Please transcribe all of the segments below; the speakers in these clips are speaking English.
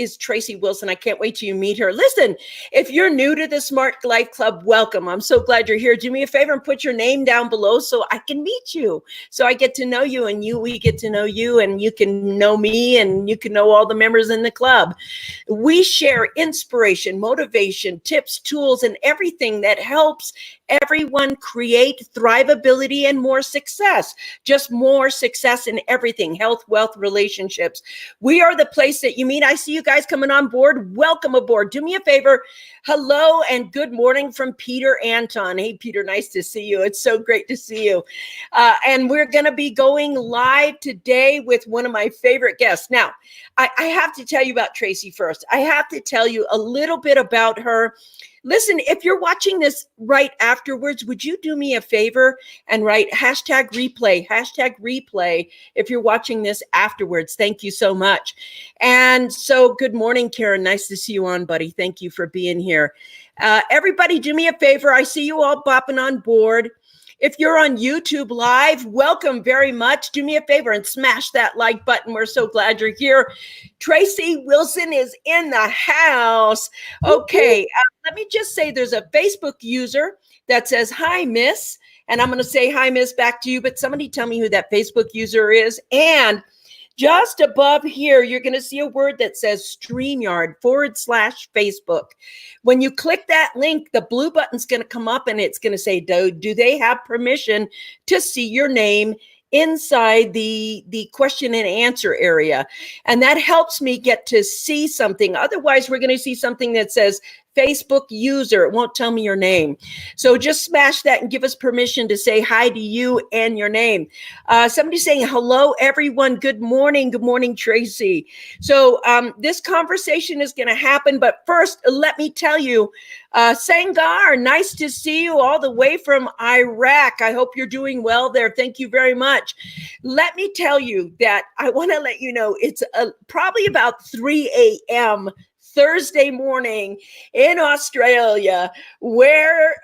is Tracy Wilson. I can't wait till you meet her. Listen, if you're new to the Smart Life Club, welcome. I'm so glad you're here. Do me a favor and put your name down below so I can meet you. So I get to know you, and we get to know you, and you can know me, and you can know all the members in the club. We share inspiration, motivation, tips, tools, and everything that helps everyone create thrivability and more success. Just more success in everything: health, wealth, relationships. We are the place that you meet. I see you guys coming on board. Welcome aboard. Do me a favor. Hello and good morning from Peter Anton. Hey, Peter, nice to see you. It's so great to see you. And we're going to be going live today with one of my favorite guests. Now, I have to tell you about Tracy first. I have to tell you a little bit about her. Listen, if you're watching this right afterwards, would you do me a favor and write #replay if you're watching this afterwards? Thank you so much. And so good morning, Karen. Nice to see you on, buddy. Thank you for being here. Everybody, do me a favor. I see you all bopping on board. If you're on YouTube Live, welcome very much. Do me a favor and smash that like button. We're so glad you're here. Tracy Wilson is in the house. Okay, let me just say there's a Facebook user that says, "Hi, Miss." And I'm going to say, "Hi, Miss," back to you. But somebody tell me who that Facebook user is. And just above here, you're going to see a word that says StreamYard/Facebook. When you click that link, the blue button's going to come up and it's going to say, do they have permission to see your name inside the question and answer area? And that helps me get to see something. Otherwise, we're going to see something that says Facebook user. It won't tell me your name. So just smash that and give us permission to say hi to you and your name. Somebody's saying, "Hello, everyone. Good morning. Good morning, Tracy." So this conversation is going to happen. But first, let me tell you, Sangar, nice to see you all the way from Iraq. I hope you're doing well there. Thank you very much. Let me tell you that I want to let you know it's probably about 3 a.m. Thursday morning in Australia, where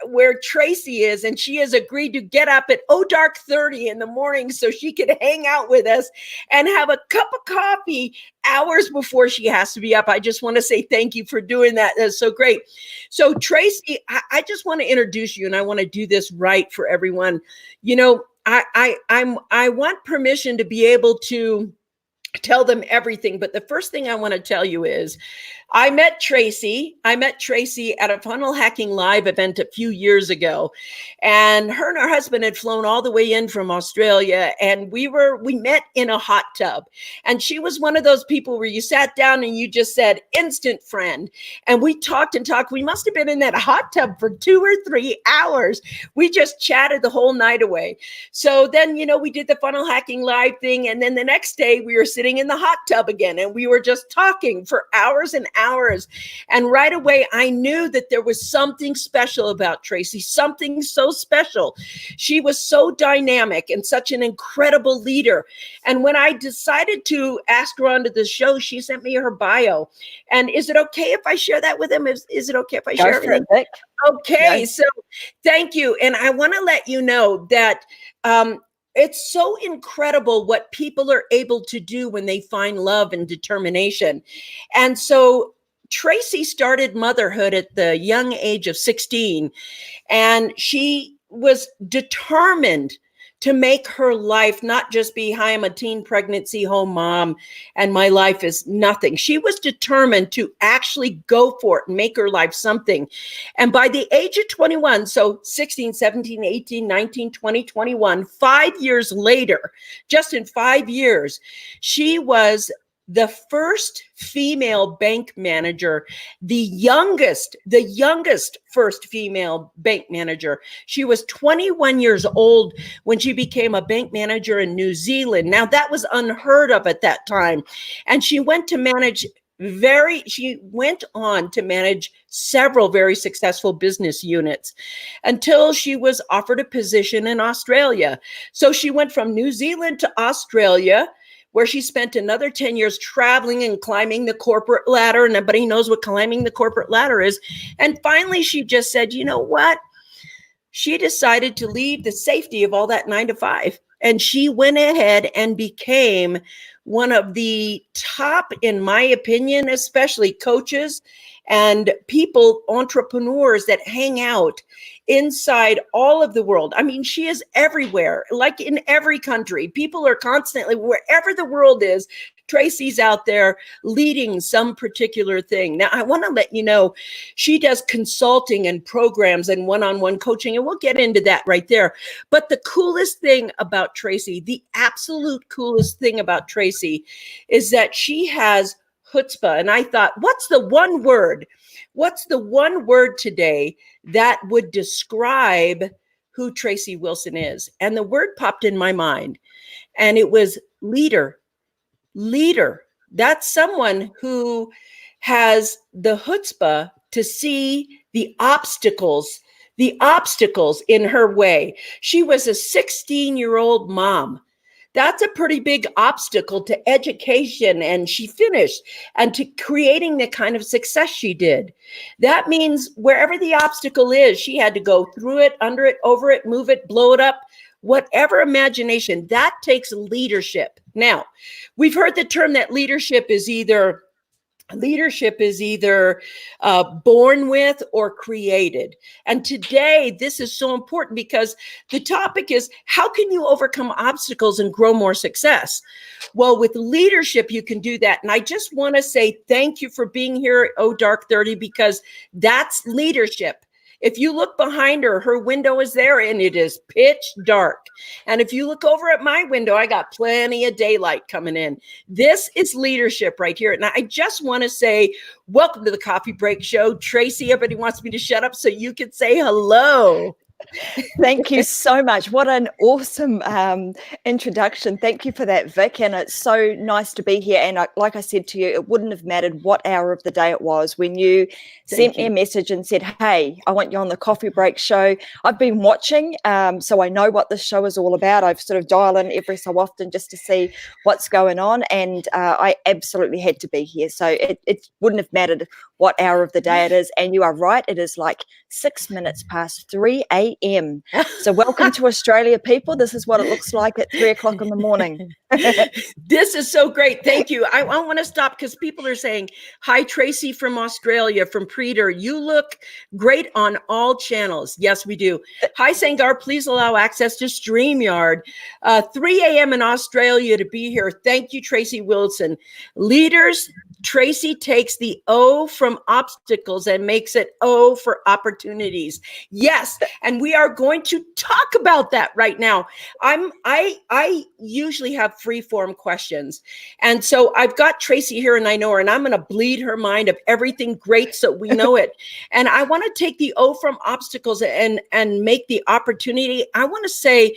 Tracy is, and she has agreed to get up at dark 30 in the morning so she could hang out with us and have a cup of coffee hours before she has to be up. I just want to say thank you for doing that. That's so great. So Tracy, I just want to introduce you, and I want to do this right for everyone. You know, I want permission to be able to tell them everything. But the first thing I want to tell you is I met Tracy at a funnel hacking live event a few years ago, and her husband had flown all the way in from Australia, and we met in a hot tub. And she was one of those people where you sat down and you just said, "Instant friend." And we talked and talked. We must have been in that hot tub for 2 or 3 hours. We just chatted the whole night away. So then, we did the funnel hacking live thing. And then the next day we were sitting in the hot tub again, and we were just talking for hours and hours. And right away, I knew that there was something special about Tracy, something so special. She was so dynamic and such an incredible leader. And when I decided to ask her onto the show, she sent me her bio. And is it okay if I share that with him? Is it okay if I share it? Okay, yes. So thank you. And I want to let you know that it's so incredible what people are able to do when they find love and determination. And so Tracy started motherhood at the young age of 16, and she was determined to make her life not just be, "Hi, I'm a teen pregnancy home mom and my life is nothing." She was determined to actually go for it and make her life something. And by the age of 21, so 16, 17, 18, 19, 20, 21, 5 years later, just in 5 years, she was the first female bank manager, the youngest first female bank manager. She was 21 years old when she became a bank manager in New Zealand. Now that was unheard of at that time. And she went on to manage several very successful business units until she was offered a position in Australia. So she went from New Zealand to Australia, where she spent another 10 years traveling and climbing the corporate ladder. And everybody knows what climbing the corporate ladder is. And finally, she just said, you know what? She decided to leave the safety of all that 9 to 5. And she went ahead and became one of the top, in my opinion, especially coaches and people, entrepreneurs that hang out inside all of the world. I mean, she is everywhere, like in every country. People are constantly, wherever the world is, Tracy's out there leading some particular thing. Now, I want to let you know, she does consulting and programs and one-on-one coaching, and we'll get into that right there. But the coolest thing about Tracy, the absolute coolest thing about Tracy, is that she has chutzpah. And I thought, what's the one word? What's the one word today that would describe who Tracy Wilson is? And the word popped in my mind, and it was leader. Leader. That's someone who has the chutzpah to see the obstacles in her way. She was a 16-year-old mom. That's a pretty big obstacle to education, and she finished, and to creating the kind of success she did. That means wherever the obstacle is, she had to go through it, under it, over it, move it, blow it up, whatever imagination. That takes leadership. Now, we've heard the term that leadership is either born with or created. And today, this is so important because the topic is, how can you overcome obstacles and grow more success? Well, with leadership, you can do that. And I just want to say thank you for being here at Oh Dark 30, because that's leadership. If you look behind her, her window is there and it is pitch dark. And if you look over at my window, I got plenty of daylight coming in. This is leadership right here. And I just want to say, welcome to the Coffee Break Show. Tracy, everybody wants me to shut up so you can say hello. Thank you so much. What an awesome introduction. Thank you for that, Vic. And it's so nice to be here. And like I said to you, it wouldn't have mattered what hour of the day it was when you sent me a message and said, hey, I want you on the Coffee Break Show. I've been watching, so I know what this show is all about. I've sort of dial in every so often just to see what's going on. And I absolutely had to be here. So it wouldn't have mattered what hour of the day it is. And you are right. It is like 6 minutes past 3 a.m. So welcome to Australia, people. This is what it looks like at 3 o'clock in the morning. This is so great. Thank you. I want to stop because people are saying, hi, Tracy from Australia, from Preeter. You look great on all channels. Yes, we do. Hi, Sangar. Please allow access to StreamYard. 3 a.m. in Australia to be here. Thank you, Tracy Wilson. Leaders, Tracy takes the O from obstacles and makes it O for opportunities. Yes, and we are going to talk about that right now. I usually have free form questions, and so I've got Tracy here, and I know her, and I'm going to bleed her mind of everything great so we know it. And I want to take the O from obstacles and make the opportunity. I want to say,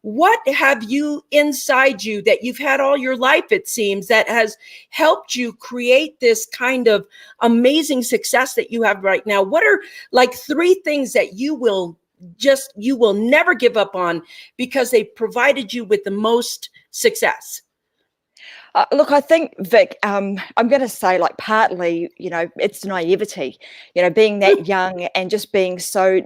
what have you inside you that you've had all your life, it seems, that has helped you create this kind of amazing success that you have right now? What are like 3 things that you will never give up on because they provided you with the most success? Look, I think, Vic, I'm going to say, like, partly, it's naivety, being that young and just being so,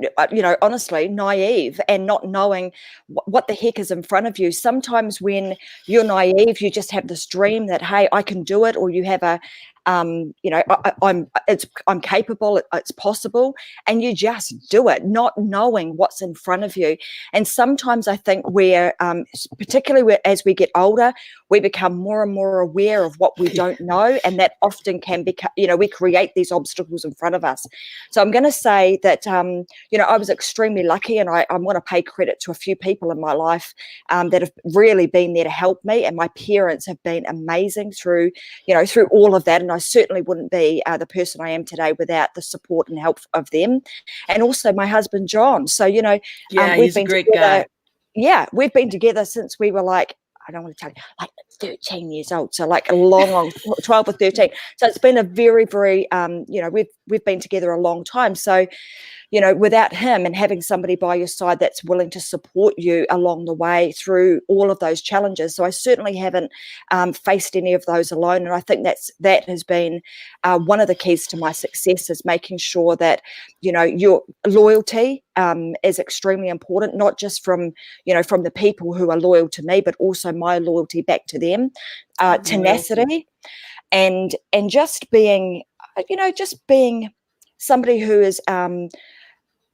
honestly naive and not knowing what the heck is in front of you. Sometimes when you're naive, you just have this dream that, hey, I can do it, or you have a, I'm capable, it's possible, and you just do it, not knowing what's in front of you. And sometimes I think we're, particularly as we get older, we become more and more aware of what we don't know, and that often can become, we create these obstacles in front of us. So I'm going to say that, I was extremely lucky, and I want to pay credit to a few people in my life that have really been there to help me, and my parents have been amazing through all of that. And I certainly wouldn't be the person I am today without the support and help of them, and also my husband John. So we've he's been a great guy. Yeah, we've been together since we were like, I don't want to tell you, like 13 years old. So like a long 12 or 13. So it's been a very, very we've been together a long time. So without him and having somebody by your side that's willing to support you along the way through all of those challenges. So I certainly haven't faced any of those alone. And I think that has been one of the keys to my success, is making sure that, your loyalty is extremely important, not just from the people who are loyal to me, but also my loyalty back to them, tenacity, and just being, being somebody who is,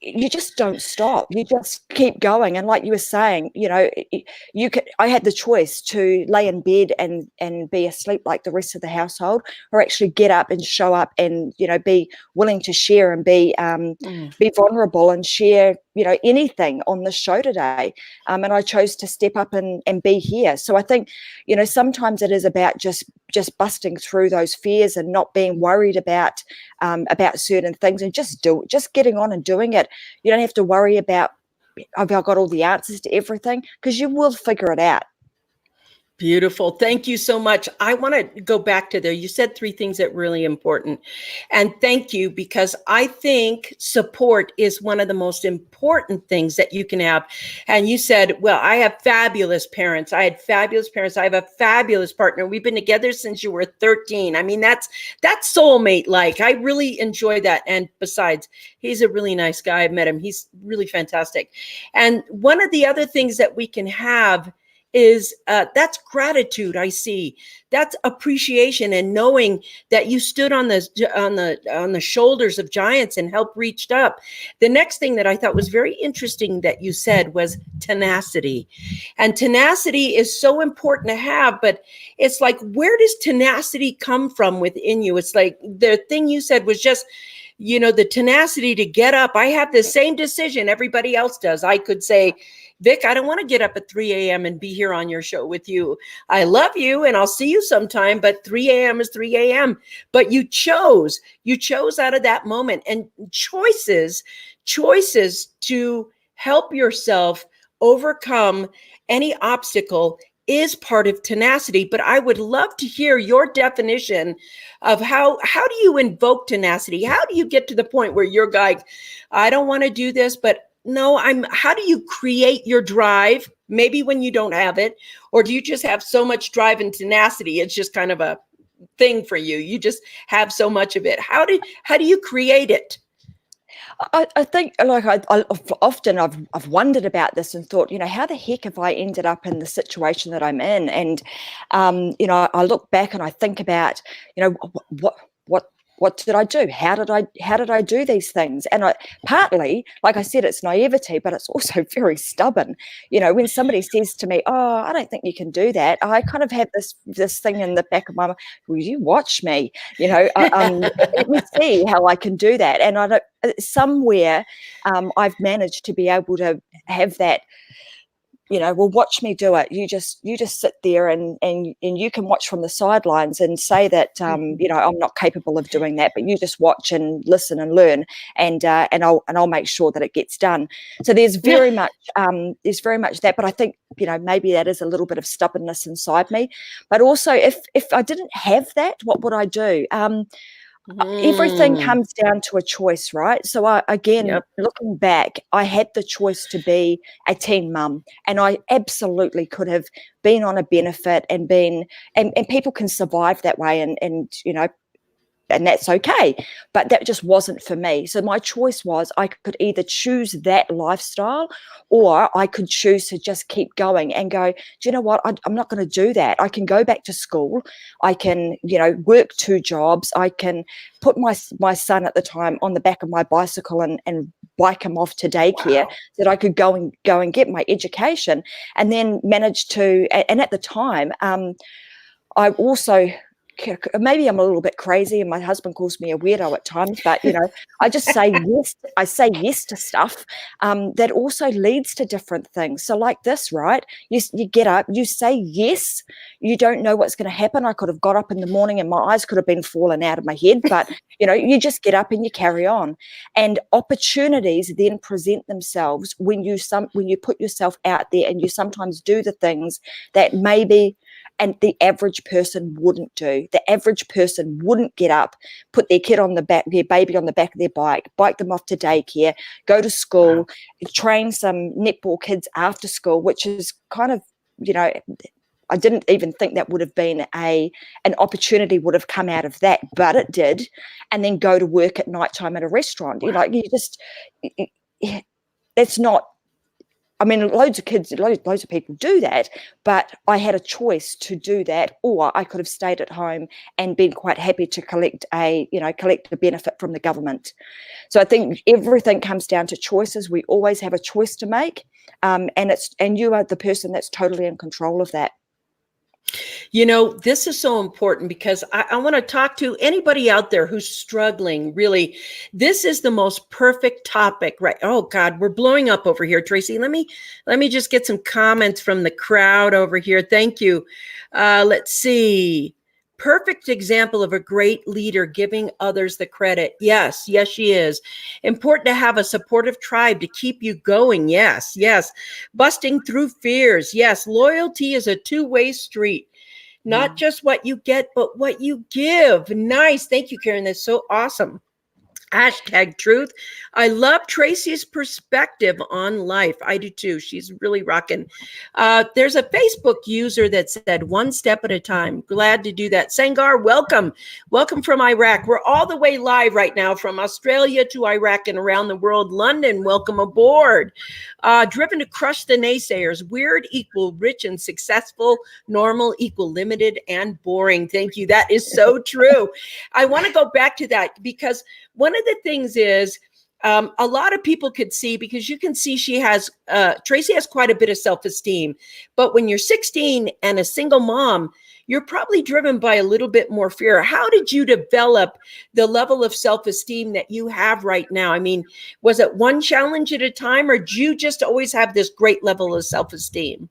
you just don't stop. You just keep going. And like you were saying, I had the choice to lay in bed and be asleep like the rest of the household, or actually get up and show up and, be willing to share and be vulnerable and share, anything on the show today. And I chose to step up and be here. So I think, sometimes it is about just busting through those fears and not being worried about certain things, and just getting on and doing it. You don't have to worry about, have I got all the answers to everything? Because you will figure it out. Beautiful. Thank you so much. I want to go back to there. You said 3 things that are really important. And thank you, because I think support is one of the most important things that you can have. And you said, well, I have fabulous parents. I had fabulous parents. I have a fabulous partner. We've been together since you were 13. I mean, that's soulmate-like. I really enjoy that. And besides, he's a really nice guy. I've met him. He's really fantastic. And one of the other things that we can have is that's gratitude. I see that's appreciation, and knowing that you stood on the shoulders of giants and helped reached up. The next thing that I thought was very interesting that you said was tenacity, and tenacity is so important to have. But it's like, where does tenacity come from within you? It's like the thing you said was just, the tenacity to get up. I have the same decision everybody else does. I could say, Vic, I don't want to get up at 3 a.m. and be here on your show with you. I love you and I'll see you sometime, but 3 a.m. is 3 a.m. But you chose out of that moment, and choices to help yourself overcome any obstacle is part of tenacity. But I would love to hear your definition of how do you invoke tenacity? How do you get to the point where you're like, I don't want to do this, but no, how do you create your drive? Maybe when you don't have it, or do you just have so much drive and tenacity? It's just kind of a thing for you. You just have so much of it. How do you create it? I think, like, I've wondered about this and thought, how the heck have I ended up in the situation that I'm in? And, I look back and I think about, what did I do? How did I do these things? And partly, like I said, it's naivety, but it's also very stubborn. When somebody says to me, "Oh, I don't think you can do that," I kind of have this thing in the back of my mind. Will you watch me? Let me see how I can do that. And I don't. Somewhere, I've managed to be able to have that. Well, watch me do it. You just sit there and you can watch from the sidelines and say that, I'm not capable of doing that, but you just watch and listen and learn, and I'll make sure that it gets done. So there's very much that, but I think, maybe that is a little bit of stubbornness inside me. But also, if I didn't have that, what would I do? Everything comes down to a choice, right? So looking back, I had the choice to be a teen mum, and I absolutely could have been on a benefit and people can survive that way, and that's okay. But that just wasn't for me. So my choice was, I could either choose that lifestyle, or I could choose to just keep going and go, do you know what? I'm not going to do that. I can go back to school. I can, work 2 jobs. I can put my son at the time on the back of my bicycle and bike him off to daycare, so that I could go and get my education, and then manage to, and at the time, I also, maybe I'm a little bit crazy and my husband calls me a weirdo at times, but I just say yes. I say yes to stuff that also leads to different things. So like this, right? You get up, you say yes. You don't know what's going to happen. I could have got up in the morning and my eyes could have been falling out of my head, but you just get up and you carry on. And opportunities then present themselves when you put yourself out there, and you sometimes do the things that maybe and the average person wouldn't do. The average person wouldn't get up, put their baby on the back of their bike them off to daycare, go to school, train some netball kids after school, which is kind of, I didn't even think that would have been an opportunity would have come out of that, but it did. And then go to work at nighttime at a restaurant. That's not, I mean, loads of kids, loads of people do that, but I had a choice to do that, or I could have stayed at home and been quite happy to collect a benefit from the government. So I think everything comes down to choices. We always have a choice to make, and you are the person that's totally in control of that. This is so important because I want to talk to anybody out there who's struggling. Really, this is the most perfect topic, right? Oh God, we're blowing up over here, Tracy. Let me just get some comments from the crowd over here. Thank you. Let's see. Perfect example of a great leader giving others the credit. Yes, she is. Important to have a supportive tribe to keep you going. Yes. Busting through fears. Yes. Loyalty is a two-way street. Not just what you get, but what you give. Nice. Thank you, Karen. That's so awesome. #truth. I love Tracy's perspective on life. I do too. She's really rocking. There's a Facebook user that said, one step at a time. Glad to do that. Sangar, welcome. Welcome from Iraq. We're all the way live right now from Australia to Iraq and around the world. London, welcome aboard. Driven to crush the naysayers. Weird equal rich and successful. Normal equal limited and boring. Thank you. That is so true. I want to go back to that because one of the things is a lot of people could see, because you can see Tracy has quite a bit of self-esteem, but when you're 16 and a single mom, you're probably driven by a little bit more fear. How did you develop the level of self-esteem that you have right now? I mean, was it one challenge at a time, or did you just always have this great level of self-esteem?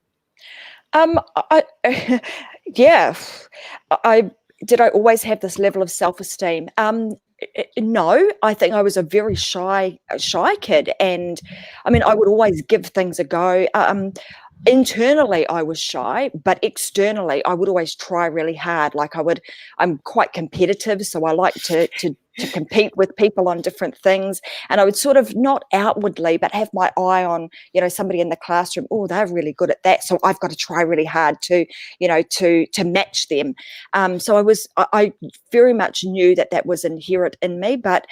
Did I always have this level of self-esteem? No, I think I was a very shy kid, and I mean, I would always give things a go. Internally, I was shy, but externally, I would always try really hard. I'm quite competitive, so I like to compete with people on different things. And I would sort of, not outwardly, but have my eye on, somebody in the classroom. Oh, they're really good at that, so I've got to try really hard to match them. So I very much knew that was inherent in me, but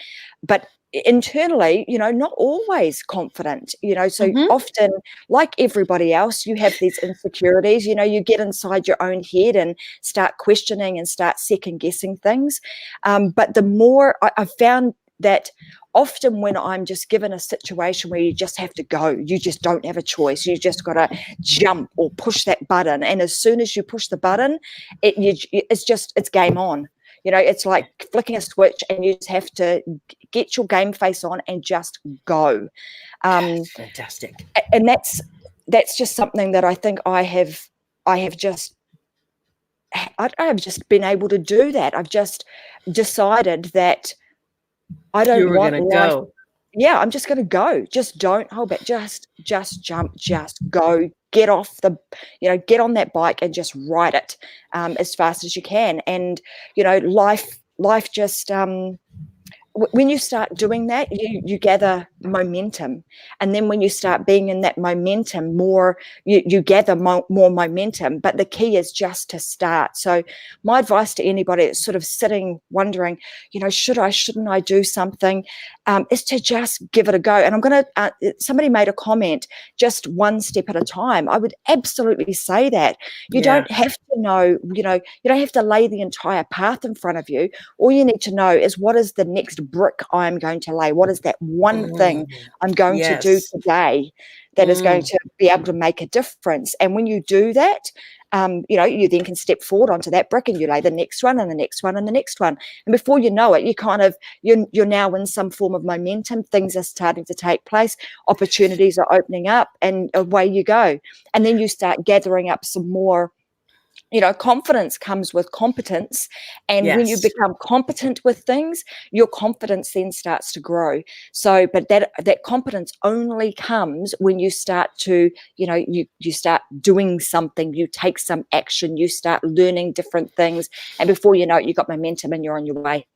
internally, not always confident, so often, like everybody else, you have these insecurities, you get inside your own head and start questioning and start second guessing things. But the more I've found that often when I'm just given a situation where you just have to go, you just don't have a choice, you just got to jump or push that button. And as soon as you push the button, it's game on. It's like flicking a switch, and you just have to get your game face on and just go. Fantastic. And that's just something that I think I have just been able to do that. I've just decided that I don't want life. Go. Yeah, I'm just going to go. Just don't hold back. Just jump. Just go. Get off get on that bike and just ride it as fast as you can. And life just when you start doing that, you gather momentum, and then when you start being in that momentum more, you gather more momentum. But the key is just to start. So my advice to anybody that's sort of sitting wondering, shouldn't I do something, is to just give it a go. And I'm going to somebody made a comment, just one step at a time. I would absolutely say that. You don't have to know, you don't have to lay the entire path in front of you. All you need to know is, what is the next brick I'm going to lay? What is that one thing I'm going to do today that is going to be able to make a difference? And when you do that, you then can step forward onto that brick, and you lay the next one and the next one and the next one. And before you know it, you're now in some form of momentum. Things are starting to take place. Opportunities are opening up, and away you go. And then you start gathering up some more confidence comes with competence. And when you Yes. become competent with things, your confidence then starts to grow. So, but that competence only comes when you start to, you start doing something, you take some action, you start learning different things. And before you know it, you got momentum and you're on your way.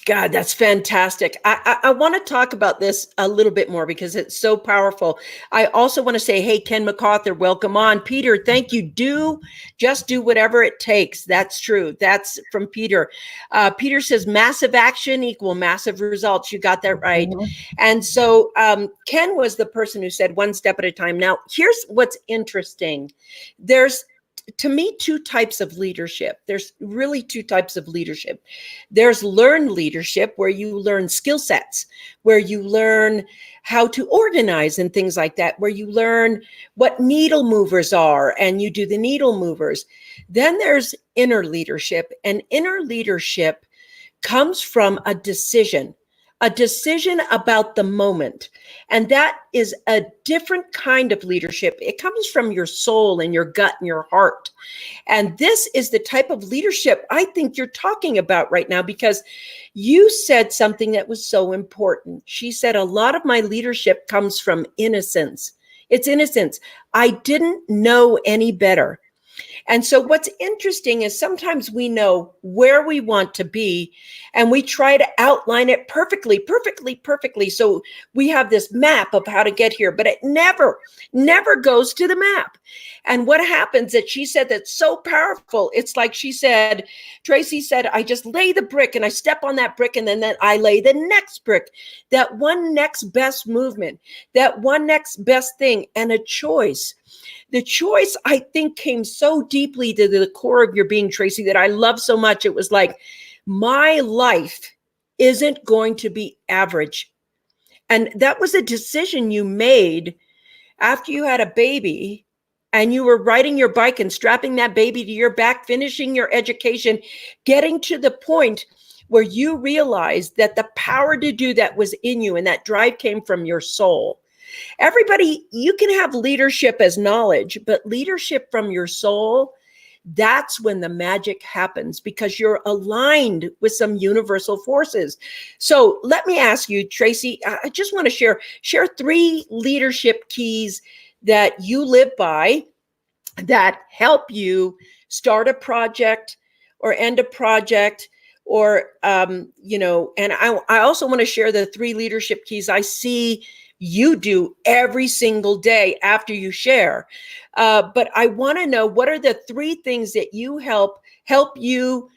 God, that's fantastic. I want to talk about this a little bit more because it's so powerful. I also want to say, hey, Ken MacArthur, welcome on. Peter, thank you. Just do whatever it takes. That's true. That's from Peter. Peter says massive action equal massive results. You got that right. Mm-hmm. And so Ken was the person who said one step at a time. Now, here's what's interesting. There's, to me, two types of leadership. There's really two types of leadership. There's learned leadership, where you learn skill sets, where you learn how to organize and things like that, where you learn what needle movers are and you do the needle movers. Then there's inner leadership, and inner leadership comes from a decision about the moment. And that is a different kind of leadership. It comes from your soul and your gut and your heart. And this is the type of leadership I think you're talking about right now, because you said something that was so important. She said, a lot of my leadership comes from innocence. It's innocence. I didn't know any better. And so what's interesting is sometimes we know where we want to be and we try to outline it perfectly. So we have this map of how to get here, but it never goes to the map. And what happens that she said that's so powerful, it's like she said, Tracy said, I just lay the brick and I step on that brick and then I lay the next brick, that one next best movement, that one next best thing, and a choice. The choice, I think, came so deeply to the core of your being, Tracy, that I love so much. It was like, my life isn't going to be average. And that was a decision you made after you had a baby and you were riding your bike and strapping that baby to your back, finishing your education, getting to the point where you realized that the power to do that was in you and that drive came from your soul. Everybody, you can have leadership as knowledge, but leadership from your soul, that's when the magic happens, because you're aligned with some universal forces. So let me ask you, Tracy, I just want to share 3 leadership keys that you live by that help you start a project or end a project, or, and I also want to share the 3 leadership keys I see you do every single day after you share. But I want to know, what are the 3 things that you help you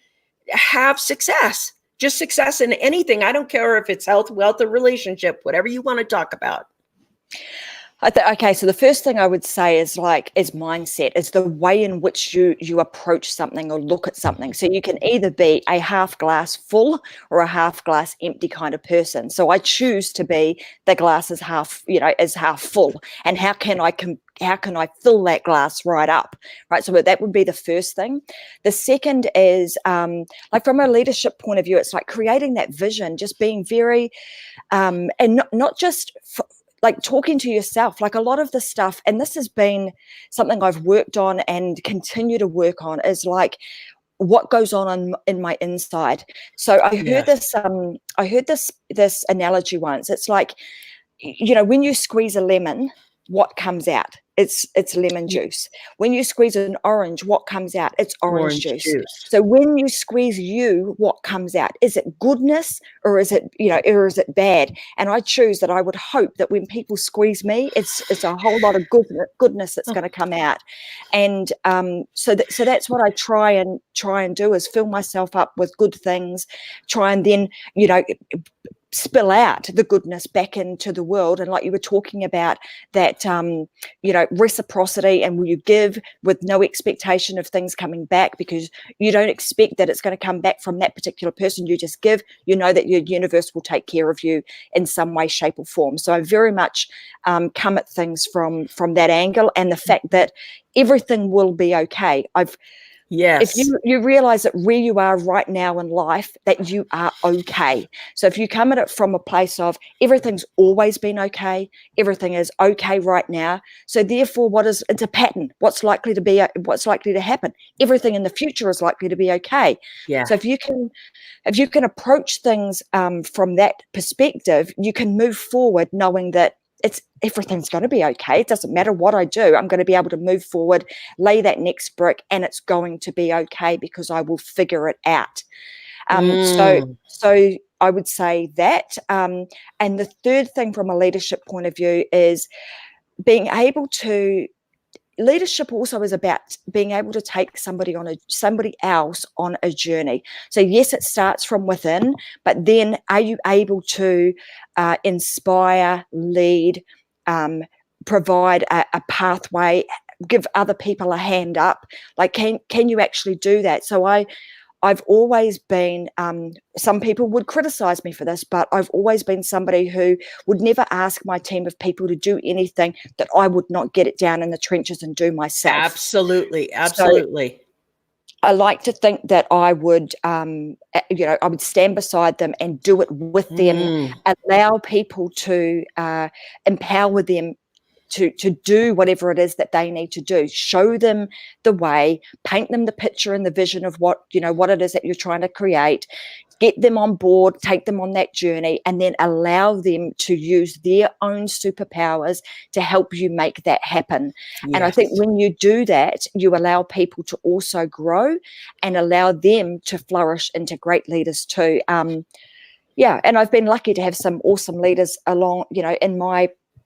have success? Just success in anything. I don't care if it's health, wealth, or relationship, whatever you want to talk about. Okay, so the first thing I would say is mindset, is the way in which you approach something or look at something. So you can either be a half glass full or a half glass empty kind of person. So I choose to be the glass is half full. And how can I fill that glass right up, right? So that would be the first thing. The second is from a leadership point of view, it's like creating that vision, just being very, and not just like talking to yourself, like a lot of the stuff, and this has been something I've worked on and continue to work on, is like what goes on in my inside. So I heard this analogy once. It's like, when you squeeze a lemon, what comes out? It's lemon juice. When you squeeze an orange, what comes out? It's orange juice. So when you squeeze you, what comes out? Is it goodness or is it bad? And I choose that I would hope that when people squeeze me, it's a whole lot of goodness that's going to come out. And so that's what I try and do, is fill myself up with good things, try and then, spill out the goodness back into the world. And like you were talking about, that reciprocity, and will you give with no expectation of things coming back, because you don't expect that it's going to come back from that particular person. You just give, that your universe will take care of you in some way, shape or form. So I very much come at things from that angle, and the fact that everything will be okay. If Yes. you realize that where you are right now in life, that you are okay. So if you come at it from a place of everything's always been okay, everything is okay right now. So therefore, it's a pattern. What's likely to happen? Everything in the future is likely to be okay. Yeah. So if you can approach things from that perspective, you can move forward knowing that everything's going to be okay. It doesn't matter what I do. I'm going to be able to move forward, lay that next brick, and it's going to be okay because I will figure it out. So I would say that. And the third thing from a leadership point of view is being able to. Leadership also is about being able to take somebody else on a journey. So yes, it starts from within, but then are you able to inspire, lead, provide a pathway, give other people a hand up? Like, can you actually do that? So I've always been, some people would criticize me for this, but I've always been somebody who would never ask my team of people to do anything that I would not get it down in the trenches and do myself. Absolutely. Absolutely. So I like to think that I would, I would stand beside them and do it with them, allow people to empower them to do whatever it is that they need to do, show them the way, paint them the picture and the vision of what it is that you're trying to create, get them on board, take them on that journey, and then allow them to use their own superpowers to help you make that happen. Yes. And I think when you do that, you allow people to also grow and allow them to flourish into great leaders too. And I've been lucky to have some awesome leaders along,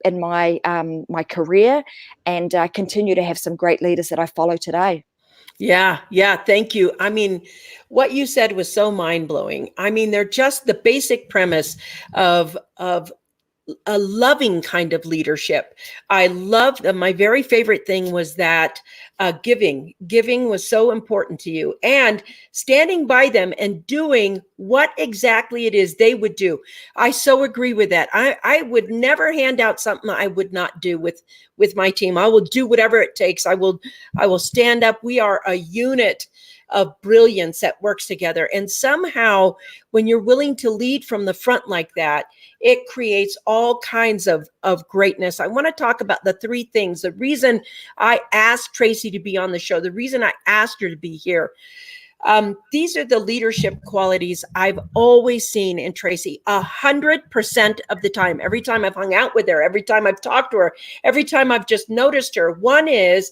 in my career, and continue to have some great leaders that I follow today. Yeah. Thank you. I mean, what you said was so mind-blowing. I mean, they're just the basic premise of a loving kind of leadership. I loved, my very favorite thing was that giving was so important to you, and standing by them and doing what exactly it is they would do. I so agree with that. I would never hand out something I would not do with my team. I will do whatever it takes. I will stand up. We are a unit of brilliance that works together. And somehow when you're willing to lead from the front like that, it creates all kinds of greatness. I want to talk about the three things. The reason I asked Tracy to be on the show, the reason I asked her to be here, these are the leadership qualities I've always seen in Tracy 100% of the time. Every time I've hung out with her, every time I've talked to her, every time I've just noticed her. One is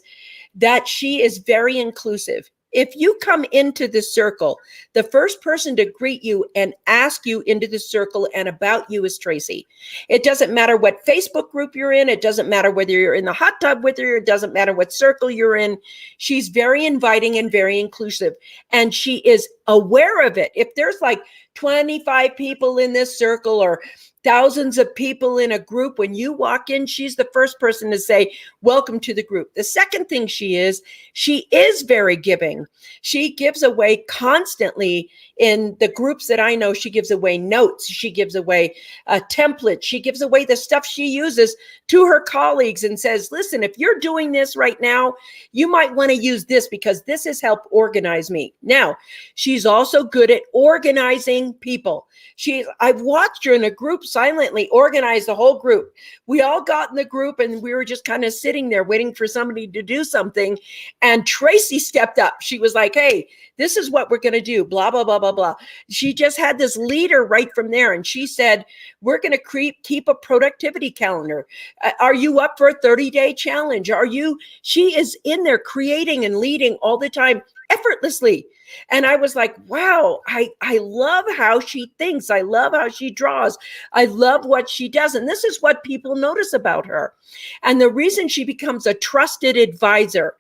that she is very inclusive. If you come into the circle, the first person to greet you and ask you into the circle and about you is Tracy. It doesn't matter what Facebook group you're in. It doesn't matter whether you're in the hot tub with her. It doesn't matter what circle you're in. She's very inviting and very inclusive. And she is aware of it. If there's like 25 people in this circle or thousands of people in a group, when you walk in, she's the first person to say, welcome to the group. The second thing she is very giving. She gives away constantly in the groups that I know. She gives away notes. She gives away templates. She gives away the stuff she uses to her colleagues and says, listen, if you're doing this right now, you might want to use this because this has helped organize me. Now, she's also good at organizing people. I've watched her in a group silently organize the whole group. We all got in the group and we were just kind of sitting there waiting for somebody to do something. And Tracy stepped up. She was like, hey, this is what we're going to do, blah, blah, blah, blah, blah. She just had this leader right from there. And she said, we're going to keep a productivity calendar. Are you up for a 30-day challenge? She is in there creating and leading all the time effortlessly. And I was like, wow, I love how she thinks. I love how she draws. I love what she does. And this is what people notice about her. And the reason she becomes a trusted advisor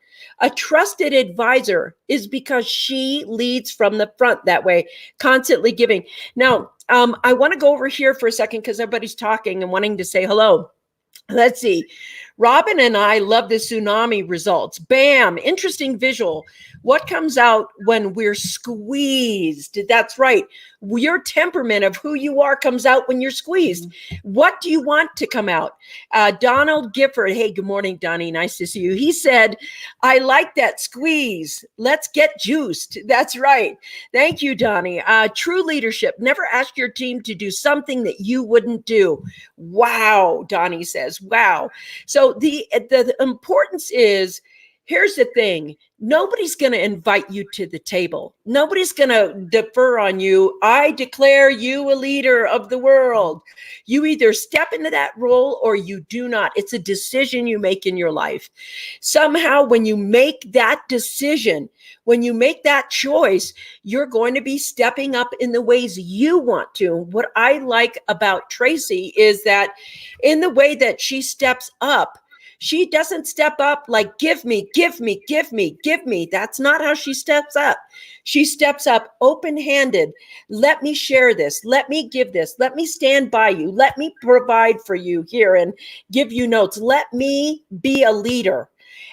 is because she leads from the front that way, constantly giving. Now, I want to go over here for a second because everybody's talking and wanting to say hello. Let's see. Robin and I love the tsunami results. Bam, interesting visual. What comes out when we're squeezed? That's right. Your temperament of who you are comes out when you're squeezed. What do you want to come out? Donald Gifford. Hey, good morning, Donnie. Nice to see you. He said, I like that squeeze. Let's get juiced. That's right. Thank you, Donnie. True leadership. Never ask your team to do something that you wouldn't do. Wow, Donnie says. Wow. So the importance is, here's the thing. Nobody's going to invite you to the table. Nobody's going to defer on you. I declare you a leader of the world. You either step into that role or you do not. It's a decision you make in your life. Somehow, when you make that decision, when you make that choice, you're going to be stepping up in the ways you want to. What I like about Tracy is that in the way that she steps up, she doesn't step up like, give me, give me, give me, give me. That's not how she steps up. She steps up open-handed. Let me share this. Let me give this. Let me stand by you. Let me provide for you here and give you notes. Let me be a leader.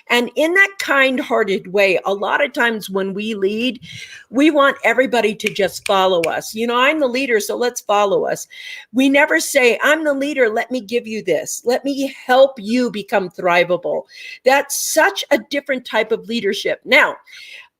And in that kind-hearted way, a lot of times when we lead, we want everybody to just follow us. You know, I'm the leader, so let's follow us. We never say, I'm the leader, let me give you this. Let me help you become thrivable. That's such a different type of leadership. Now,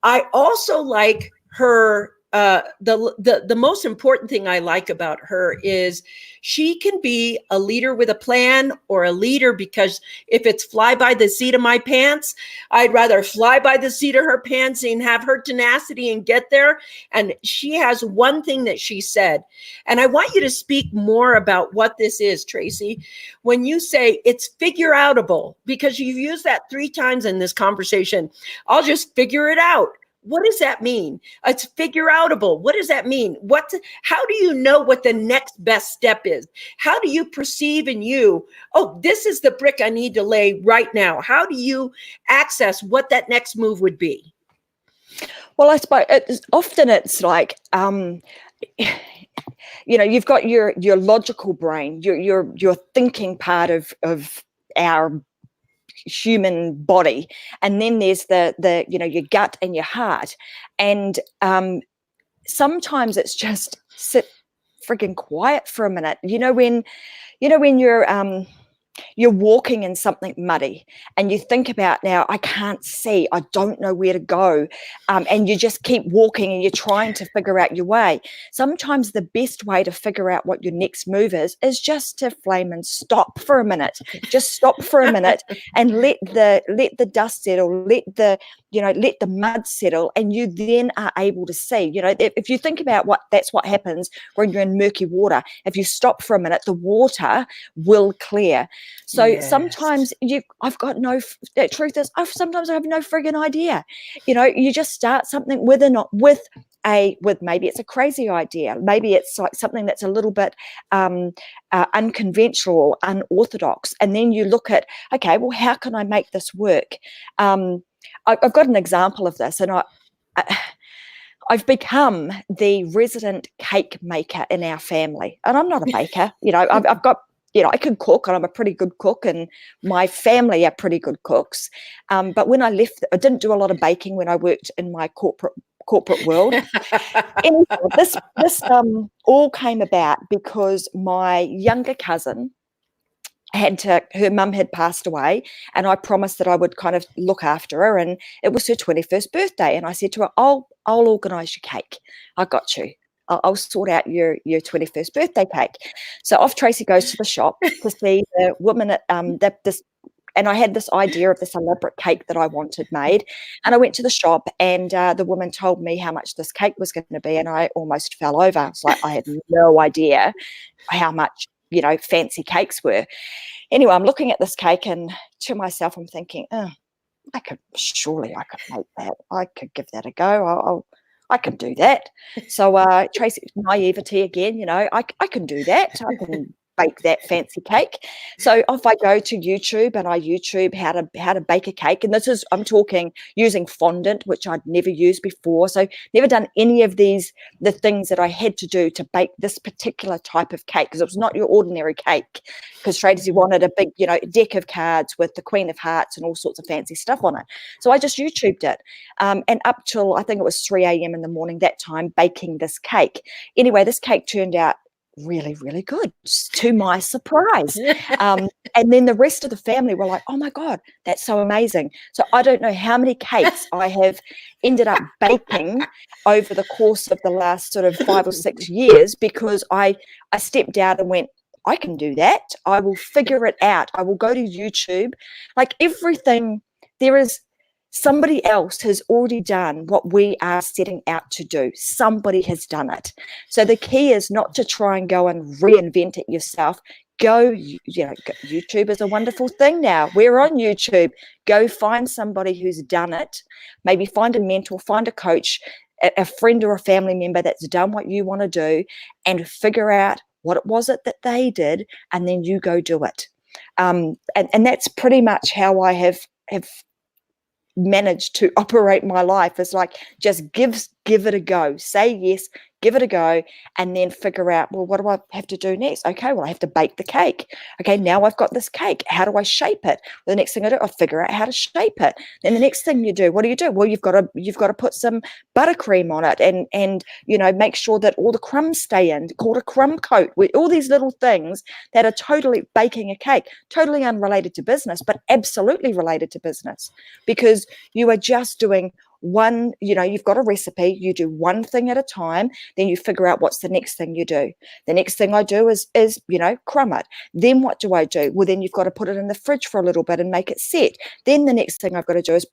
I also like her. The most important thing I like about her is she can be a leader with a plan, or a leader because if it's fly by the seat of my pants, I'd rather fly by the seat of her pants and have her tenacity and get there. And she has one thing that she said, and I want you to speak more about what this is, Tracy. When you say it's figure outable, because you've used that 3 times in this conversation, I'll just figure it out. What does that mean? It's figure outable. What does that mean? How do you know what the next best step is? How do you perceive in you, oh, this is the brick I need to lay right now? How do you access what that next move would be? Well, I suppose it's like, you know, you've got your logical brain, your thinking part of our human body, and then there's the you know, your gut and your heart. And sometimes it's just sit friggin' quiet for a minute. You know, when you're walking in something muddy and you think about, now I can't see, I don't know where to go, and you just keep walking and you're trying to figure out your way. Sometimes the best way to figure out what your next move is just to flame and stop for a minute. Just stop for a minute and let the dust settle, let the mud settle, and you then are able to see. You know, if you think about that's what happens when you're in murky water. If you stop for a minute, the water will clear. So yes. Sometimes I've got no, the truth is, sometimes I have no friggin' idea. You know, you just start something with maybe it's a crazy idea. Maybe it's like something that's a little bit unconventional, unorthodox. And then you look at, okay, well, how can I make this work? I've got an example of this, and I've become the resident cake maker in our family. And I'm not a baker. You know, I've got, you know, I can cook, and I'm a pretty good cook, and my family are pretty good cooks. But when I left, I didn't do a lot of baking when I worked in my corporate world. Anyway, this all came about because my younger cousin her mum had passed away, and I promised that I would kind of look after her, and it was her 21st birthday, and I said to her, I'll organise your cake. I got you. I'll sort out your 21st birthday cake. So off Tracy goes to the shop to see the woman at and I had this idea of this elaborate cake that I wanted made. And I went to the shop, and the woman told me how much this cake was going to be, and I almost fell over. It's like I had no idea how much, you know, fancy cakes were. Anyway, I'm looking at this cake, and to myself, I'm thinking, I could make that. I could give that a go. I can do that. So Tracy, naivety again, you know, I can do that. I can bake that fancy cake. So if I go to YouTube and I YouTube how to bake a cake, and this is, I'm talking using fondant, which I'd never used before. So never done any of the things that I had to do to bake this particular type of cake, because it was not your ordinary cake, because Tracy wanted a big, deck of cards with the Queen of Hearts and all sorts of fancy stuff on it. So I just YouTubed it. And up till, I think it was 3 a.m. in the morning that time, baking this cake. Anyway, this cake turned out really, really good, to my surprise. And then the rest of the family were like, oh my God, that's so amazing. So I don't know how many cakes I have ended up baking over the course of the last sort of 5 or 6 years, because I stepped out and went, I can do that. I will figure it out. I will go to YouTube. Like everything, there is somebody else has already done what we are setting out to do. Somebody has done it. So the key is not to try and go and reinvent it yourself. YouTube is a wonderful thing now. We're on YouTube. Go find somebody who's done it. Maybe find a mentor, find a coach, a friend or a family member that's done what you want to do, and figure out what it was that they did, and then you go do it. And that's pretty much how I have managed to operate my life. Is like, just give it a go. Say yes, give it a go, and then figure out, well, what do I have to do next? Okay, well, I have to bake the cake. Okay, now I've got this cake. How do I shape it? The next thing I do, I figure out how to shape it. Then the next thing you do, what do you do? Well, you've got to put some buttercream on it, and make sure that all the crumbs stay in, called a crumb coat, with all these little things that are totally baking a cake, totally unrelated to business, but absolutely related to business, because you are just doing one, you've got a recipe, you do one thing at a time, then you figure out what's the next thing you do. The next thing I do is crumb it. Then what do I do? Well, then you've got to put it in the fridge for a little bit and make it set. Then the next thing I've got to do is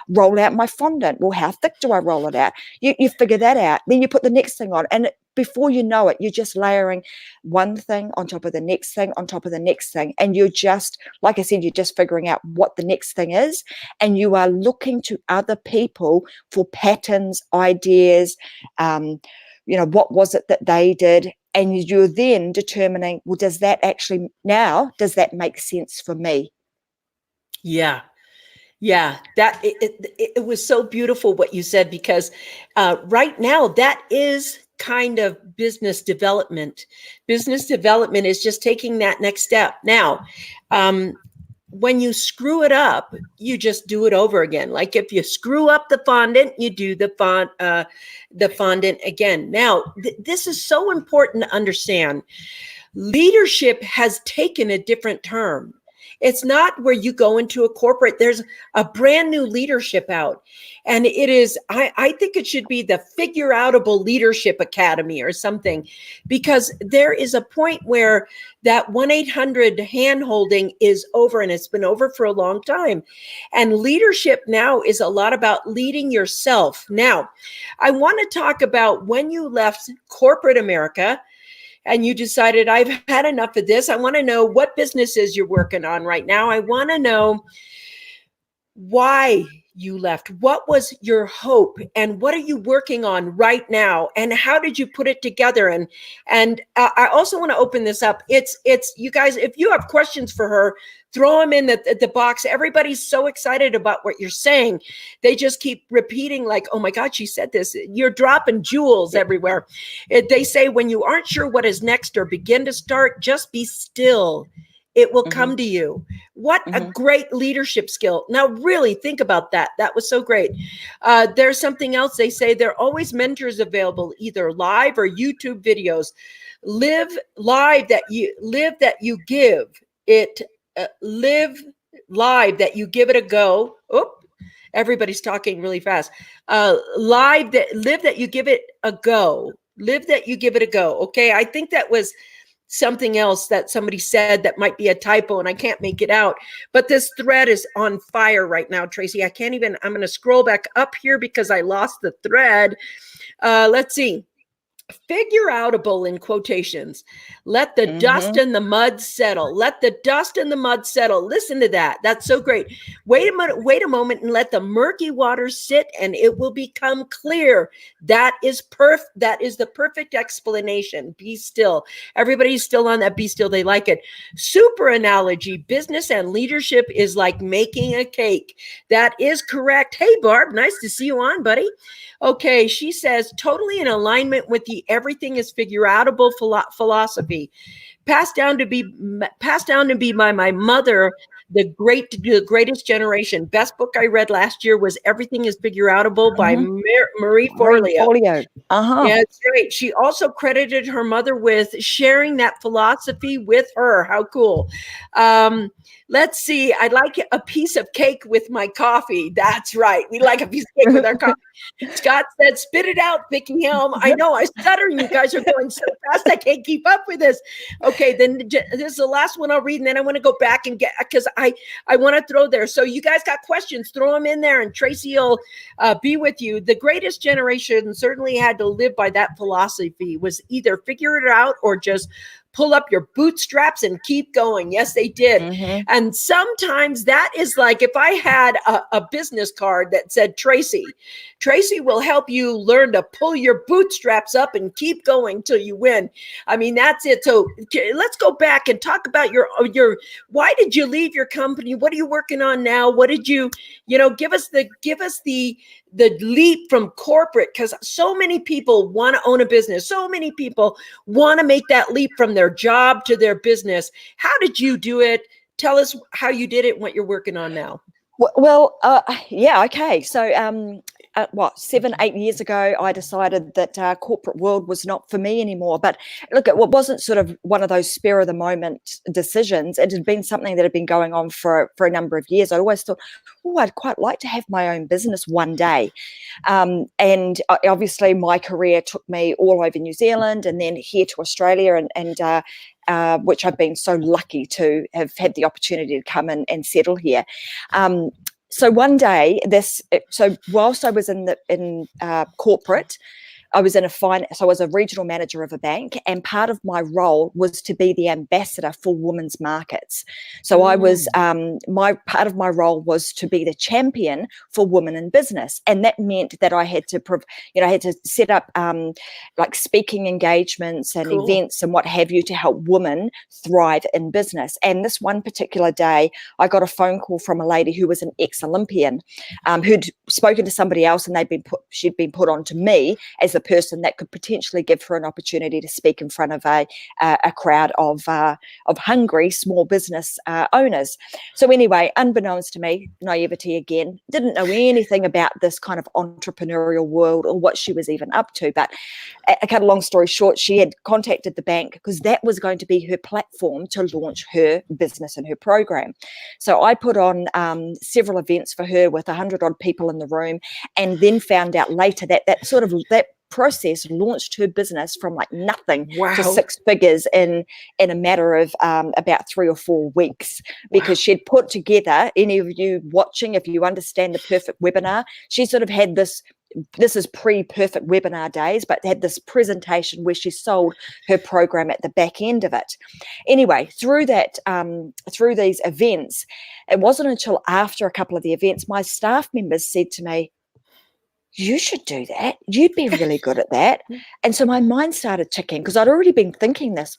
roll out my fondant. Well, how thick do I roll it out? You figure that out. Then you put the next thing on, and before you know it, you're just layering one thing on top of the next thing on top of the next thing. And you're just, like I said, you're just figuring out what the next thing is. And you are looking to other people for patterns, ideas, what was it that they did? And you're then determining, well, does that make sense for me? Yeah. Yeah, that it was so beautiful what you said, because right now that is kind of business development. Business development is just taking that next step. Now, when you screw it up, you just do it over again. Like if you screw up the fondant, you do the fondant again. Now, this is so important to understand. Leadership has taken a different term. It's not where you go into a corporate. There's a brand new leadership out. And it is, I think it should be the Figure Outable Leadership Academy or something, because there is a point where that 1-800 hand-holding is over, and it's been over for a long time. And leadership now is a lot about leading yourself. Now, I want to talk about when you left corporate America and you decided, I've had enough of this. I want to know what businesses you're working on right now. I want to know why you left. What was your hope, and what are you working on right now, and how did you put it together? And I also want to open this up. It's you guys, if you have questions for her, throw them in the box. Everybody's so excited about what you're saying. They just keep repeating like, oh my God, she said this. You're dropping jewels everywhere. They say when you aren't sure what is next or begin to start, just be still. It will come to you. What a great leadership skill. Now, really think about that. That was so great. There's something else. They say there are always mentors available, either live or YouTube videos. Live live that you give it. Live live that you give it a go. Oh, everybody's talking really fast. Live that you give it a go. Live that you give it a go. Okay, I think that was something else that somebody said that might be a typo and I can't make it out. But this thread is on fire right now, Tracy. I'm going to scroll back up here because I lost the thread. Let's see. figure outable in quotations. Let the dust and the mud settle. Let the dust and the mud settle. Listen to that. That's so great. Wait a moment and let the murky waters sit and it will become clear. That is the perfect explanation. Be still. Everybody's still on that be still. They like it. Super analogy. Business and leadership is like making a cake. That is correct. Hey, Barb, nice to see you on, buddy. Okay, she says, totally in alignment with the everything is figure outable philosophy, passed down to be by my mother, the greatest generation. Best book I read last year was Everything is Figure Outable by Marie Forleo. Yeah, that's great. She also credited her mother with sharing that philosophy with her. How cool. Let's see. I'd like a piece of cake with my coffee. That's right. We like a piece of cake with our coffee. Scott said, spit it out, Vickie Helm. I know, I stutter, and you guys are going so fast, I can't keep up with this. Okay, then this is the last one I'll read, and then I want to go back and get, because I want to throw there. So you guys got questions, throw them in there, and Tracy will be with you. The greatest generation certainly had to live by that philosophy, was either figure it out or just pull up your bootstraps and keep going. Yes, they did. And sometimes that is like, if I had a business card that said, Tracy will help you learn to pull your bootstraps up and keep going till you win. I mean, that's it. So let's go back and talk about your, why did you leave your company? What are you working on now? What did you give us the leap from corporate, because so many people want to own a business. So many people want to make that leap from their job to their business. How did you do it? Tell us how you did it and what you're working on now. Well, yeah, okay. So 7-8 years ago, I decided that corporate world was not for me anymore. But look, it wasn't sort of one of those spur of the moment decisions. It had been something that had been going on for a number of years. I always thought, oh, I'd quite like to have my own business one day. And obviously my career took me all over New Zealand and then here to Australia, and which I've been so lucky to have had the opportunity to come and settle here. So one day, whilst I was in corporate, I was in so I was a regional manager of a bank, and part of my role was to be the ambassador for women's markets. So I was, part of my role was to be the champion for women in business. And that meant that I had to set up like speaking engagements and events and what have you to help women thrive in business. And this one particular day, I got a phone call from a lady who was an ex-Olympian, who'd spoken to somebody else, and she'd been put on to me as the person that could potentially give her an opportunity to speak in front of a crowd of hungry small business owners. So anyway, unbeknownst to me, naivety again, didn't know anything about this kind of entrepreneurial world or what she was even up to. But I cut a long story short, she had contacted the bank because that was going to be her platform to launch her business and her program. So I put on several events for her with 100 odd people in the room, and then found out later that that process launched her business from like nothing to 6 figures in a matter of about 3 or 4 weeks, because she'd put together, any of you watching, if you understand the perfect webinar, she sort of had this is pre-perfect webinar days, but had this presentation where she sold her program at the back end of it. Anyway, through these events, it wasn't until after a couple of the events, my staff members said to me, you should do that. You'd be really good at that. And so my mind started ticking, because I'd already been thinking this,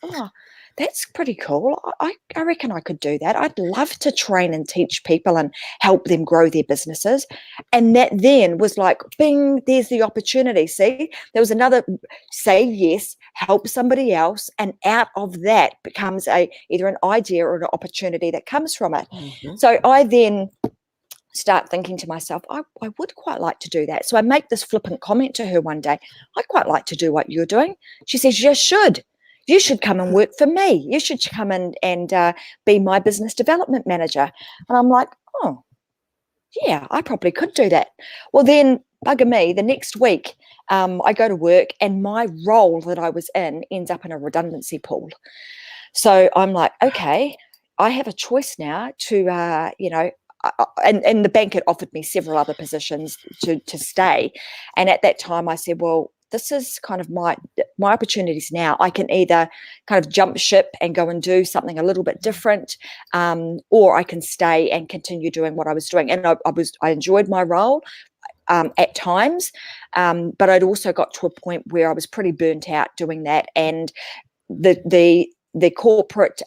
that's pretty cool. I reckon I could do that. I'd love to train and teach people and help them grow their businesses. And that then was like, bing, there's the opportunity. See, there was another say yes, help somebody else. And out of that becomes either an idea or an opportunity that comes from it. So I then start thinking to myself, I would quite like to do that. So I make this flippant comment to her one day, I'd quite like to do what you're doing. She says, you should. You should come and work for me. You should come and be my business development manager. And I'm like, oh, yeah, I probably could do that. Well, then, bugger me, the next week I go to work, and my role that I was in ends up in a redundancy pool. So I'm like, okay, I have a choice now to, and the bank had offered me several other positions to stay. And at that time I said, well, this is kind of my opportunities now. I can either kind of jump ship and go and do something a little bit different, or I can stay and continue doing what I was doing. And I enjoyed my role at times, but I'd also got to a point where I was pretty burnt out doing that, and the corporate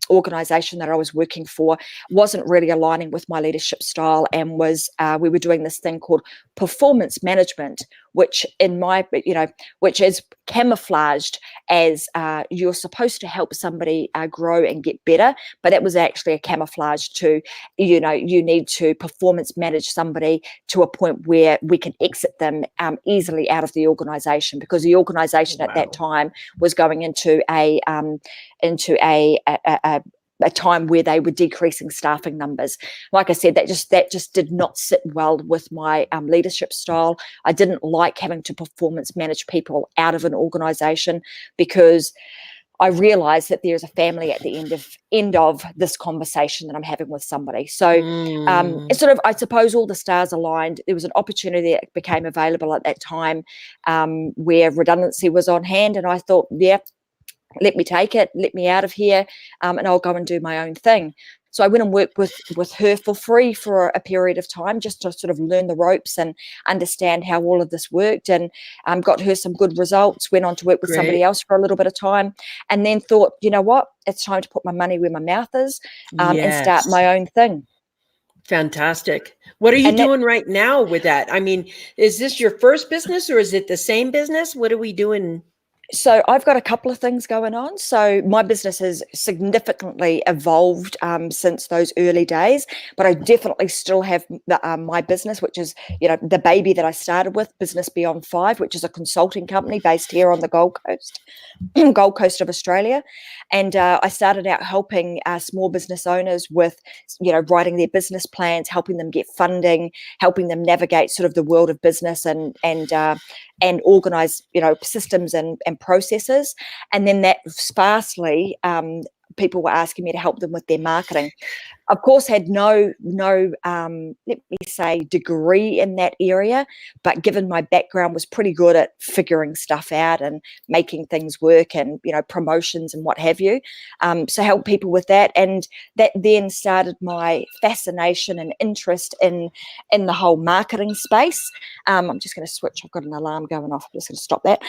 organization that I was working for wasn't really aligning with my leadership style, and we were doing this thing called performance management, which which is camouflaged as you're supposed to help somebody grow and get better, but that was actually a camouflage to, you need to performance manage somebody to a point where we can exit them easily out of the organization, because the organization at that time was going into a time where they were decreasing staffing numbers. Like I said, that just did not sit well with my leadership style. I didn't like having to performance manage people out of an organization, because I realized that there's a family at the end of this conversation that I'm having with somebody. So it's sort of, I suppose, all the stars aligned. There was an opportunity that became available at that time where redundancy was on hand, and I thought, yeah, let me take it, let me out of here, and I'll go and do my own thing. So I went and worked with her for free for a period of time, just to sort of learn the ropes and understand how all of this worked, and got her some good results, went on to work with somebody else for a little bit of time, and then thought, you know what, it's time to put my money where my mouth is, and start my own thing. Fantastic. What are you doing right now with that? I mean, is this your first business, or is it the same business? What are we doing? So I've got a couple of things going on. So my business has significantly evolved since those early days, but I definitely still have my business, which is, the baby that I started with, Business Beyond 5, which is a consulting company based here on the Gold Coast of Australia. And I started out helping small business owners with, writing their business plans, helping them get funding, helping them navigate sort of the world of business and organize, systems and processes. And then that fastly, people were asking me to help them with their marketing. Of course, had no let me say, degree in that area, but given my background, was pretty good at figuring stuff out and making things work, and promotions and what have you. So help people with that, and that then started my fascination and interest in the whole marketing space. I'm just going to switch. I've got an alarm going off. I'm just going to stop that.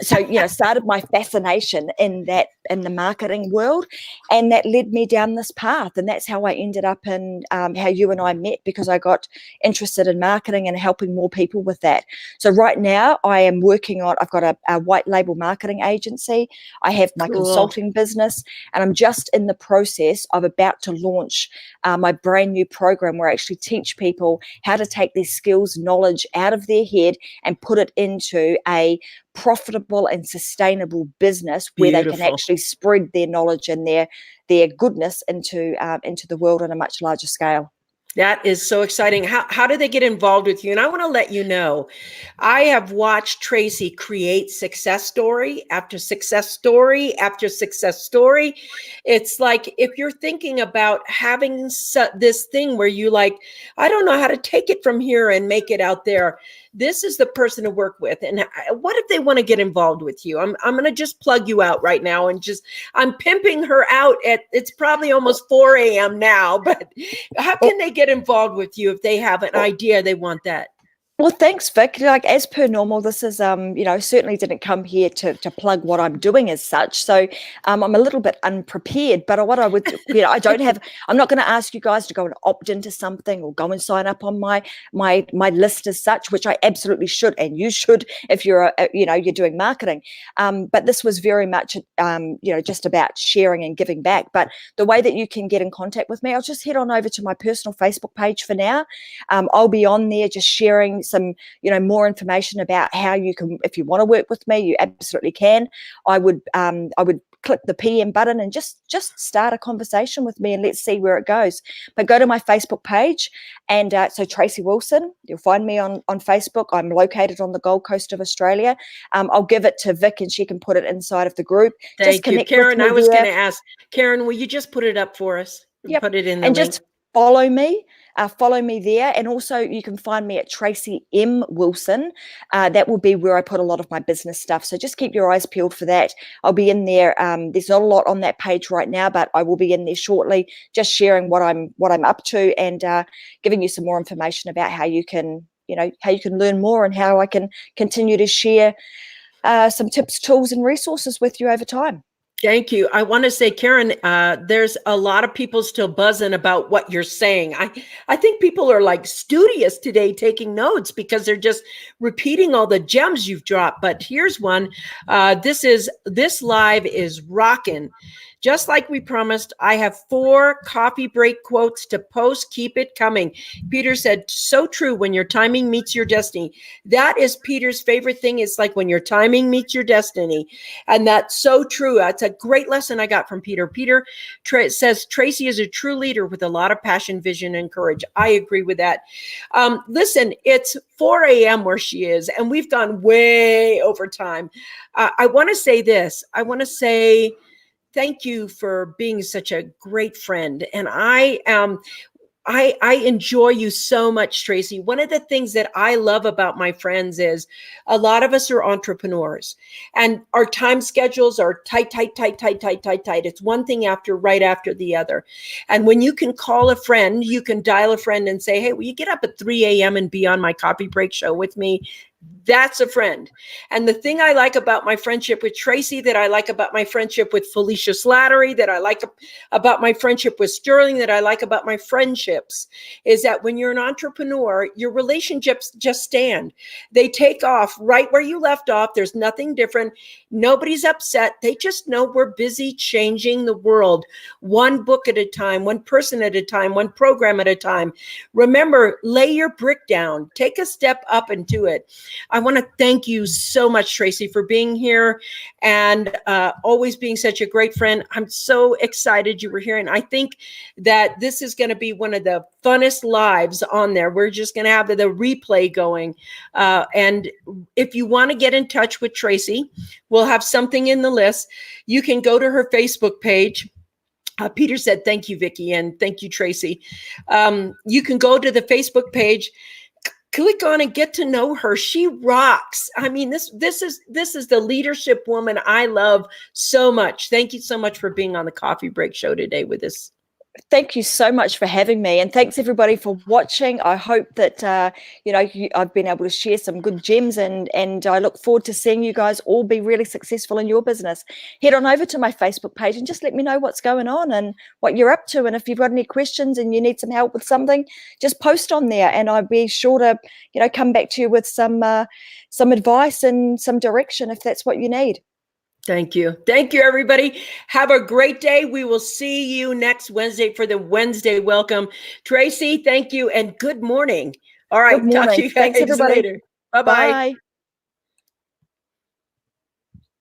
So started my fascination in the marketing world, and that led me down this path, and that's how I ended up in how you and I met, because I got interested in marketing and helping more people with that. So right now I am working on, I've got a white label marketing agency. I have my consulting business, and I'm just in the process of about to launch my brand new program where I actually teach people how to take their skills, knowledge out of their head and put it into a profitable and sustainable business where they can actually spread their knowledge and their goodness into the world on a much larger scale. That is so exciting. How do they get involved with you? And I want to let you know, I have watched Tracy create success story after success story after success story. It's like, if you're thinking about having this thing where you like, I don't know how to take it from here and make it out there, this is the person to work with. And what if they want to get involved with you? I'm going to just plug you out right now, and I'm pimping her out it's probably almost 4 a.m. now, but how can they get involved with you if they have an idea they want that? Well, thanks, Vic. Like, as per normal, this is, certainly didn't come here to plug what I'm doing as such. So I'm a little bit unprepared, but what I would, I'm not going to ask you guys to go and opt into something or go and sign up on my list as such, which I absolutely should, and you should if you're, you're doing marketing. But this was very much, just about sharing and giving back. But the way that you can get in contact with me, I'll just head on over to my personal Facebook page for now. I'll be on there just sharing some more information about how you can, if you want to work with me, you absolutely can. I would click the PM button and just start a conversation with me, and let's see where it goes. But go to my Facebook page, and so Tracy Wilson, you'll find me on Facebook. I'm located on the Gold Coast of Australia. I'll give it to Vic, and she can put it inside of the group. Thank you, Karen. I was going to ask, Karen, will you just put it up for us? Yep. Put it in the and link. Just follow me. follow me there. And also you can find me at Tracy M. Wilson. That will be where I put a lot of my business stuff. So just keep your eyes peeled for that. I'll be in there. There's not a lot on that page right now, but I will be in there shortly, just sharing what I'm up to, and giving you some more information about how you can, how you can learn more, and how I can continue to share some tips, tools, and resources with you over time. Thank you. I want to say, Karen, there's a lot of people still buzzing about what you're saying. I think people are like studious today taking notes because they're just repeating all the gems you've dropped. But here's one. This live is rocking. Just like we promised, I have 4 coffee break quotes to post. Keep it coming. Peter said, so true, when your timing meets your destiny. That is Peter's favorite thing. It's like when your timing meets your destiny. And that's so true. That's a great lesson I got from Peter. Peter says, Tracy is a true leader with a lot of passion, vision, and courage. I agree with that. Listen, it's 4 a.m. where she is, and we've gone way over time. I want to say this. I want to say, thank you for being such a great friend. And I enjoy you so much, Tracy. One of the things that I love about my friends is a lot of us are entrepreneurs, and our time schedules are tight. It's one thing right after the other. And when you can call a friend, you can dial a friend and say, hey, will you get up at 3 a.m. and be on my coffee break show with me? That's a friend. And the thing I like about my friendship with Tracy, that I like about my friendship with Felicia Slattery, that I like about my friendship with Sterling, that I like about my friendships, is that when you're an entrepreneur, your relationships just stand. They take off right where you left off. There's nothing different. Nobody's upset. They just know we're busy changing the world, one book at a time, one person at a time, one program at a time. Remember, lay your brick down, take a step up and do it. I want to thank you so much, Tracy, for being here and always being such a great friend. I'm so excited you were here. And I think that this is going to be one of the funnest lives on there. We're just going to have the replay going. And if you want to get in touch with Tracy, we'll have something in the list. You can go to her Facebook page. Peter said, thank you, Vickie, and thank you, Tracy. You can go to the Facebook page, click on and get to know her. She rocks. I mean, this is the leadership woman I love so much. Thank you so much for being on the Coffee Break Show today with us. Thank you so much for having me, and thanks everybody for watching. I hope that I've been able to share some good gems, and I look forward to seeing you guys all be really successful in your business. Head on over to my Facebook page and just let me know what's going on and what you're up to. And if you've got any questions and you need some help with something, just post on there, and I'll be sure to come back to you with some advice and some direction if that's what you need. Thank you. Thank you, everybody. Have a great day. We will see you next Wednesday for the Wednesday welcome. Tracy, thank you, and good morning. All right. Good morning. Talk to you guys. Thanks, everybody. Later. Bye-bye. Bye.